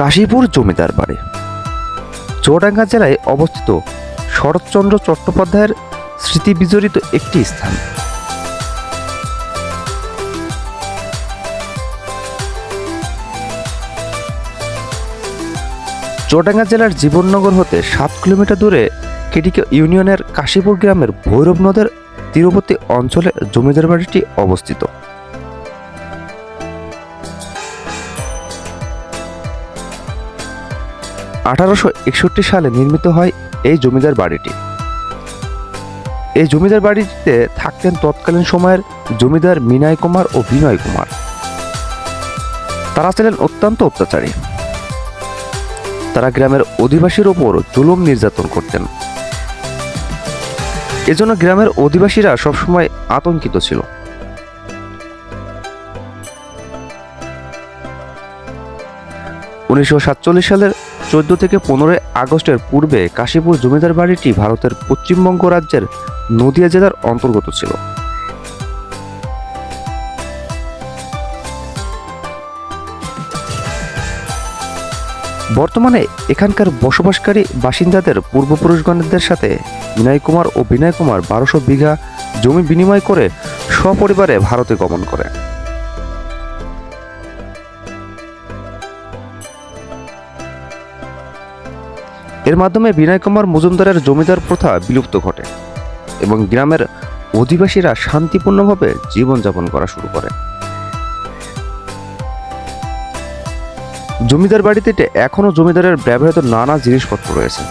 কাশীপুর জমিদার বাড়ি চুয়াডাঙ্গা জেলায় অবস্থিত শরৎচন্দ্র চট্টোপাধ্যায়ের স্মৃতি বিজড়িত একটি স্থান। চুয়াডাঙ্গা জেলার জীবননগর হতে 7 কিলোমিটার দূরে কেটিকা ইউনিয়নের কাশীপুর গ্রামের ভৈরব নদের তীরবর্তী অঞ্চলে জমিদার বাড়িটি অবস্থিত। (1861) সালে নির্মিত হয় এই জমিদার বাড়িটি। এই জমিদার বাড়িটিতে থাকতেন তৎকালীন সময়ের জমিদার মিনাই কুমার ও বিনয় কুমার। তারা ছিলেন অত্যন্ত অত্যাচারী। তারা গ্রামের অধিবাসীর ওপর জুলুম নির্যাতন করতেন। এজন্য গ্রামের অধিবাসীরা সবসময় আতঙ্কিত ছিল। (1947) সালের 14 থেকে 15 আগস্টের পূর্বে কাশীপুর জমিদার বাড়িটি ভারতের পশ্চিমবঙ্গ রাজ্যের নদিয়া জেলার অন্তর্গত ছিল। বর্তমানে এখানকার বসবাসকারী বাসিন্দাদের পূর্বপুরুষগণদের সাথে বিনয় কুমার ও বিনয় কুমার 1200 বিঘা জমি বিনিময় করে সপরিবারে ভারতে গমন করে। এর মাধ্যমে বিনয় কুমার মজুমদারের জমিদার প্রথা বিলুপ্ত ঘটে এবং গ্রামের অধিবাসীরা শান্তিপূর্ণভাবে জীবনযাপন করা শুরু করে। জমিদার বাড়িতে এখনো জমিদারের ব্যবহৃত নানা জিনিসপত্র রয়েছে।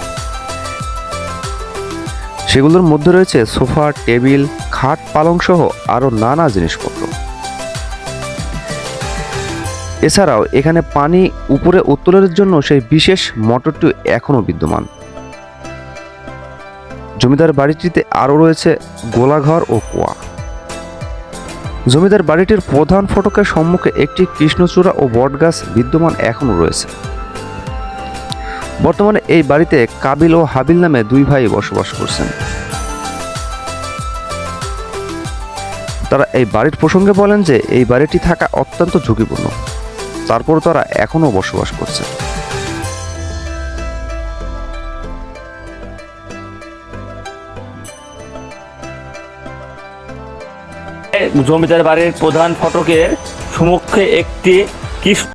সেগুলোর মধ্যে রয়েছে সোফা, টেবিল, খাট, পালং সহ আরো নানা জিনিসপত্র। এছাড়াও এখানে পানি উপরে উত্তোলনের জন্য সেই বিশেষ মোটরটি এখনো বিদ্যমান। জমিদার বাড়িটিতে আরো রয়েছে গোলাঘর ও কুয়া। জমিদার বাড়িটির প্রধান ফটকের সম্মুখে একটি কৃষ্ণচূড়া ও বটগাছ বিদ্যমান এখনো রয়েছে। বর্তমানে এই বাড়িতে কাবিল ও হাবিল নামে 2 ভাই বসবাস করছেন। তারা এই বাড়ির প্রসঙ্গে বলেন যে এই বাড়িটি থাকা অত্যন্ত ঝুঁকিপূর্ণ, তারপর তারা এখনো বসবাস করছে। জমিদার বাড়ির প্রধান ফটকের সম্মুখে একটি